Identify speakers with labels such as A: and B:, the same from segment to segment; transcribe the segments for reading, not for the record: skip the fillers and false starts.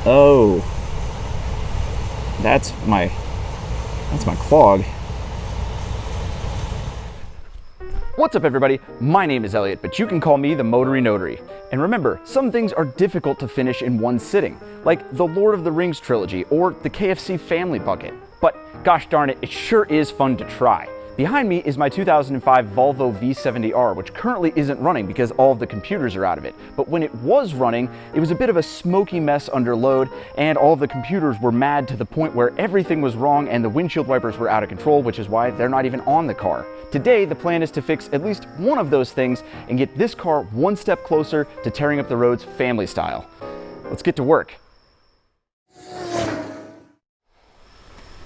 A: Oh, that's my clog. What's up everybody? My name is Elliott, but you can call me the Motory Notary. And remember, some things are difficult to finish in one sitting, like the Lord of the Rings trilogy or the KFC family bucket. But gosh darn it, it sure is fun to try. Behind me is my 2005 Volvo V70R, which currently isn't running because all of the computers are out of it. But when it was running, it was a bit of a smoky mess under load, and all of the computers were mad to the point where everything was wrong and the windshield wipers were out of control, which is why they're not even on the car. Today, the plan is to fix at least one of those things and get this car one step closer to tearing up the roads family style. Let's get to work.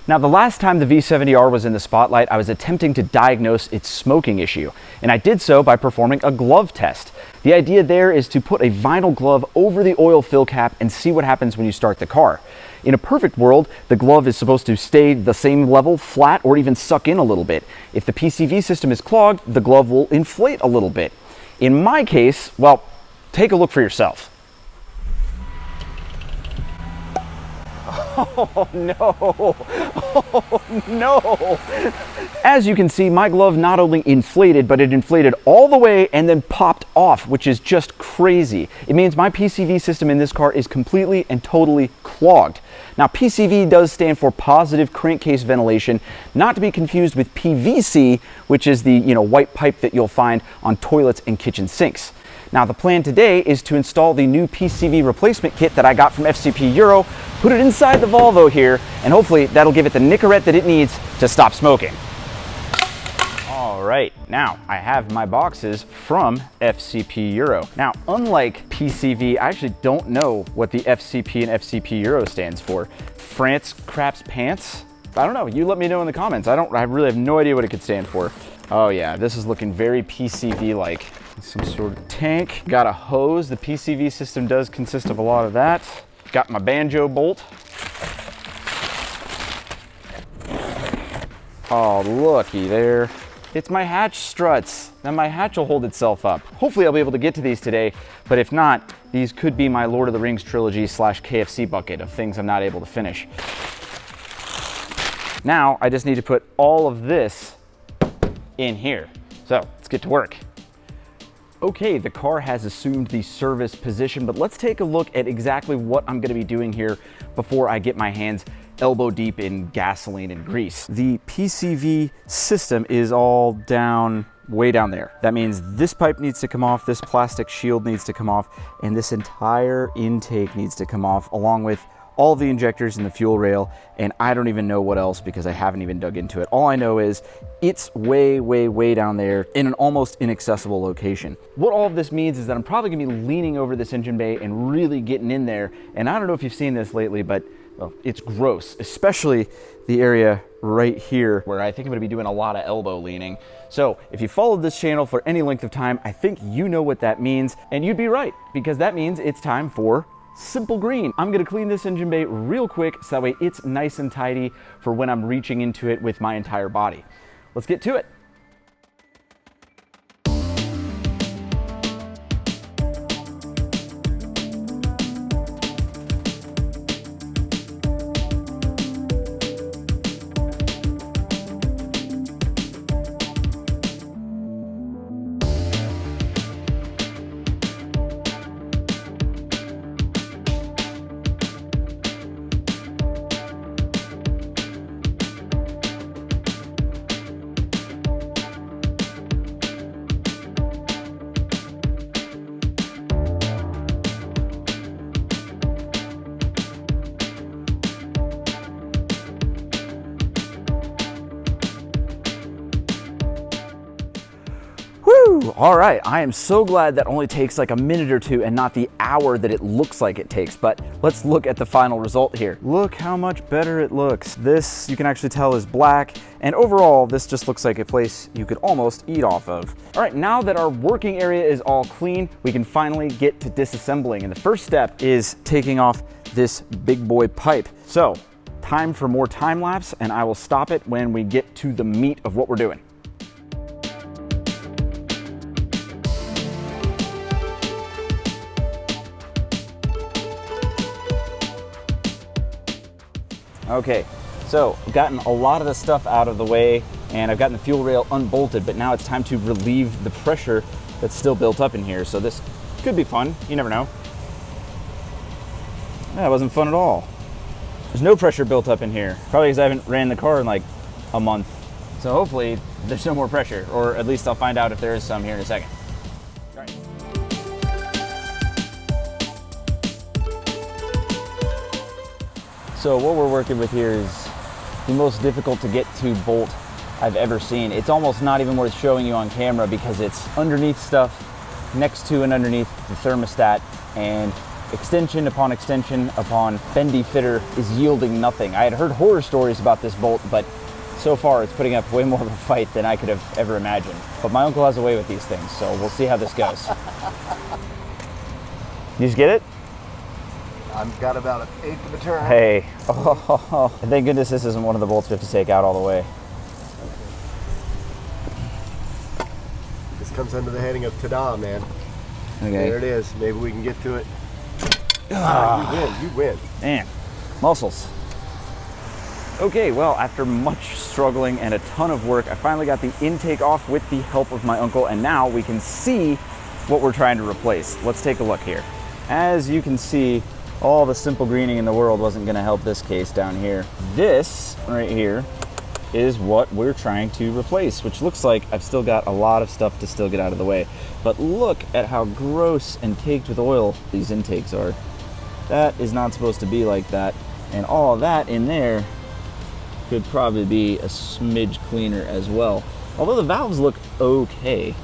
A: Now, the last time the V70R was in the spotlight, I was attempting to diagnose its smoking issue, and I did so by performing a glove test. The idea there is to put a vinyl glove over the oil fill cap and see what happens when you start the car. In a perfect world, the glove is supposed to stay the same level, flat, or even suck in a little bit. If the PCV system is clogged, the glove will inflate a little bit. In my case, well, take a look for yourself. Oh no, oh no. As you can see, my glove not only inflated, but it inflated all the way and then popped off, which is just crazy. It means my PCV system in this car is completely and totally clogged. Now, PCV does stand for positive crankcase ventilation, not to be confused with PVC, which is the white pipe that you'll find on toilets and kitchen sinks. Now, the plan today is to install the new PCV replacement kit that I got from FCP Euro, put it inside the Volvo here, and hopefully that'll give it the Nicorette that it needs to stop smoking. All right, now I have my boxes from FCP Euro. Now, unlike PCV, I actually don't know what the FCP and FCP Euro stands for. France Craps Pants? I don't know, you let me know in the comments. I really have no idea what it could stand for. Oh yeah, this is looking very PCV-like. Some sort of tank. Got a hose. The PCV system does consist of a lot of that. Got my banjo bolt. Oh, looky there. It's my hatch struts. Now my hatch will hold itself up. Hopefully I'll be able to get to these today, but if not, these could be my Lord of the Rings trilogy / KFC bucket of things I'm not able to finish. Now I just need to put all of this in here. So let's get to work. Okay, the car has assumed the service position, but let's take a look at exactly what I'm gonna be doing here before I get my hands elbow deep in gasoline and grease. The PCV system is all down, way down there. That means this pipe needs to come off, this plastic shield needs to come off, and this entire intake needs to come off, along with all the injectors and the fuel rail, and I don't even know what else because I haven't even dug into it. All I know is it's way, way, way down there in an almost inaccessible location. What all of this means is that I'm probably gonna be leaning over this engine bay and really getting in there, and I don't know if you've seen this lately, but well, it's gross, especially the area right here where I think I'm gonna be doing a lot of elbow leaning. So if you followed this channel for any length of time, I think you know what that means, and you'd be right, because that means it's time for Simple Green. I'm gonna clean this engine bay real quick so that way it's nice and tidy for when I'm reaching into it with my entire body. Let's get to it. All right, I am so glad that only takes like a minute or two and not the hour that it looks like it takes, but let's look at the final result here. Look how much better it looks. This, you can actually tell, is black, and overall, this just looks like a place you could almost eat off of. All right, now that our working area is all clean, we can finally get to disassembling, and the first step is taking off this big boy pipe. So, time for more time lapse, and I will stop it when we get to the meat of what we're doing. Okay, so I've gotten a lot of the stuff out of the way and I've gotten the fuel rail unbolted, but now it's time to relieve the pressure that's still built up in here. So this could be fun, you never know. That wasn't fun at all. There's no pressure built up in here, probably because I haven't ran the car in like a month. So hopefully there's no more pressure, or at least I'll find out if there is some here in a second. All right. So what we're working with here is the most difficult to get to bolt I've ever seen. It's almost not even worth showing you on camera because it's underneath stuff, next to and underneath the thermostat, and extension upon bendy fitter is yielding nothing. I had heard horror stories about this bolt, but so far it's putting up way more of a fight than I could have ever imagined. But my uncle has a way with these things, so we'll see how this goes. You just get it?
B: I've got about an eighth of a turn.
A: Hey, oh, thank goodness this isn't one of the bolts we have to take out all the way.
B: This comes under the heading of ta-da, man.
A: Okay.
B: There it is. Maybe we can get to it. You win.
A: Man, muscles. Okay, well, after much struggling and a ton of work, I finally got the intake off with the help of my uncle, and now we can see what we're trying to replace. Let's take a look here. As you can see, all the simple greening in the world wasn't gonna help this case down here. This right here is what we're trying to replace, which looks like I've still got a lot of stuff to still get out of the way. But look at how gross and caked with oil these intakes are. That is not supposed to be like that. And all of that in there could probably be a smidge cleaner as well. Although the valves look okay,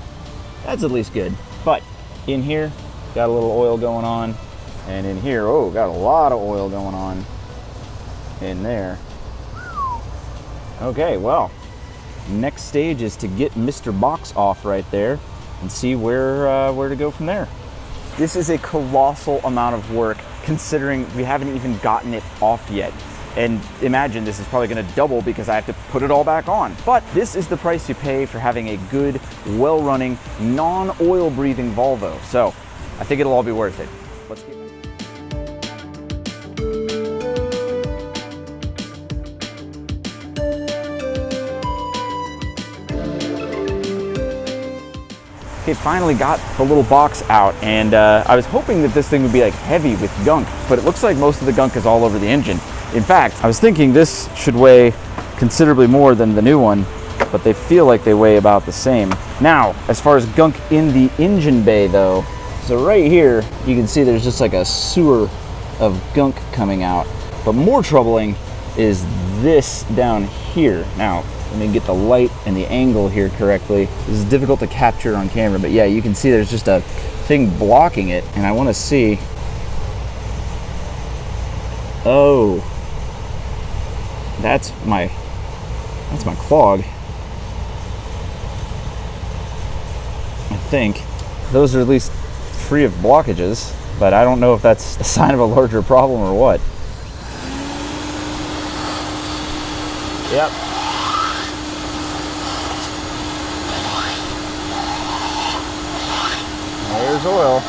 A: that's at least good. But in here, got a little oil going on. And in here, oh, got a lot of oil going on in there. Okay, well, next stage is to get Mr. Box off right there and see where to go from there. This is a colossal amount of work considering we haven't even gotten it off yet. And imagine this is probably gonna double because I have to put it all back on. But this is the price you pay for having a good, well-running, non-oil breathing Volvo. So I think it'll all be worth it. Let's keep it. Okay, finally got the little box out, and I was hoping that this thing would be like heavy with gunk, but it looks like most of the gunk is all over the engine. In fact, I was thinking this should weigh considerably more than the new one, but they feel like they weigh about the same. Now, as far as gunk in the engine bay though, so right here, you can see there's just like a sewer of gunk coming out. But more troubling is this down here. Now, let me get the light and the angle here correctly. This is difficult to capture on camera, but yeah, you can see there's just a thing blocking it, and I want to see. Oh, that's my clog. I think those are at least free of blockages, but I don't know if that's a sign of a larger problem or what. Yep. There's oil.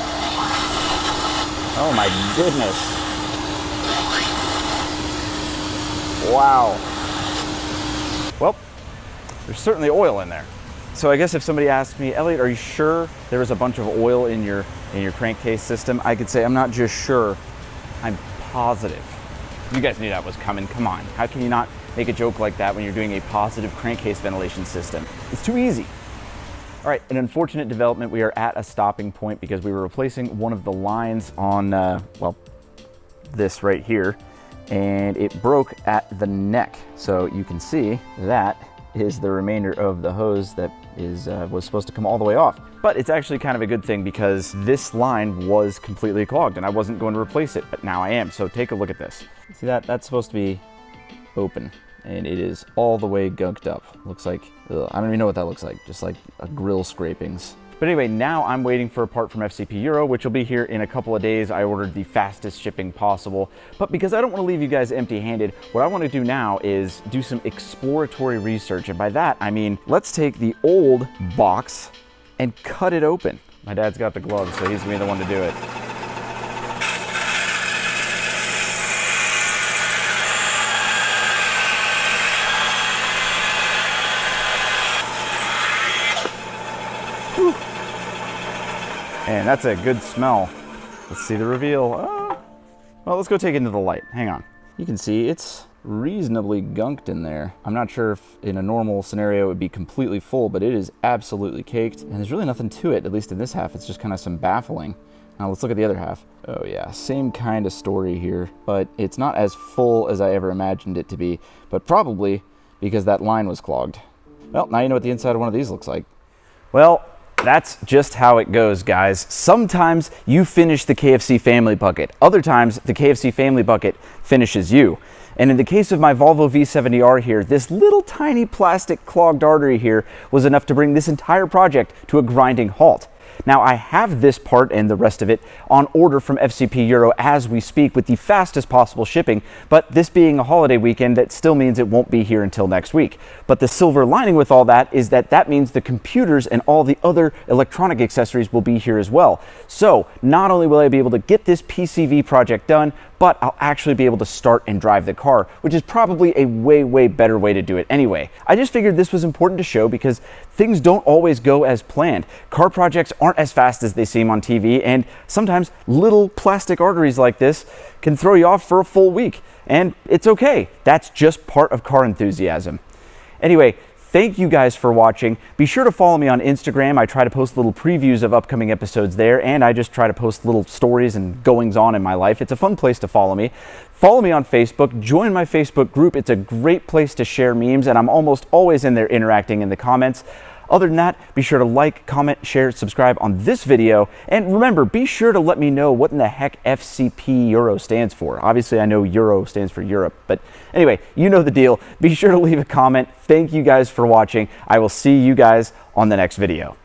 A: Oh my goodness. Wow. Well, there's certainly oil in there. So I guess if somebody asked me, Elliot, are you sure there was a bunch of oil in your crankcase system? I could say, I'm not just sure, I'm positive. You guys knew that was coming, come on. How can you not make a joke like that when you're doing a positive crankcase ventilation system? It's too easy. All right, an unfortunate development. We are at a stopping point because we were replacing one of the lines on, well, this right here, and it broke at the neck. So you can see that is the remainder of the hose that was supposed to come all the way off. But it's actually kind of a good thing because this line was completely clogged and I wasn't going to replace it, but now I am. So take a look at this. See that? That's supposed to be open and it is all the way gunked up. Looks like, ugh, I don't even know what that looks like, just like a grill scrapings. But anyway, now I'm waiting for a part from FCP Euro, which will be here in a couple of days. I ordered the fastest shipping possible. But because I don't want to leave you guys empty-handed, what I want to do now is do some exploratory research. And by that, I mean, let's take the old box and cut it open. My dad's got the gloves, so he's gonna be the one to do it. that's a good smell. Let's see the reveal. Well, let's go take it into the light. Hang on. You can see it's reasonably gunked in there. I'm not sure if in a normal scenario it would be completely full, but it is absolutely caked. And there's really nothing to it, at least in this half. It's just kind of some baffling. Now let's look at the other half. Oh yeah, same kind of story here, but it's not as full as I ever imagined it to be, but probably because that line was clogged. Well, now you know what the inside of one of these looks like. Well, that's just how it goes, guys. Sometimes you finish the KFC family bucket. Other times, the KFC family bucket finishes you. And in the case of my Volvo V70R here, this little tiny plastic clogged artery here was enough to bring this entire project to a grinding halt. Now, I have this part and the rest of it on order from FCP Euro as we speak with the fastest possible shipping, but this being a holiday weekend, that still means it won't be here until next week. But the silver lining with all that is that that means the computers and all the other electronic accessories will be here as well. So not only will I be able to get this PCV project done, but I'll actually be able to start and drive the car, which is probably a way better way to do it anyway. I just figured this was important to show because things don't always go as planned. Car projects aren't as fast as they seem on TV, and sometimes little plastic arteries like this can throw you off for a full week. And it's okay. That's just part of car enthusiasm. Anyway, thank you guys for watching. Be sure to follow me on Instagram. I try to post little previews of upcoming episodes there, and I just try to post little stories and goings on in my life. It's a fun place to follow me. Follow me on Facebook. Join my Facebook group. It's a great place to share memes, and I'm almost always in there interacting in the comments. Other than that, be sure to like, comment, share, subscribe on this video. And remember, be sure to let me know what in the heck FCP Euro stands for. Obviously, I know Euro stands for Europe, but anyway, you know the deal. Be sure to leave a comment. Thank you guys for watching. I will see you guys on the next video.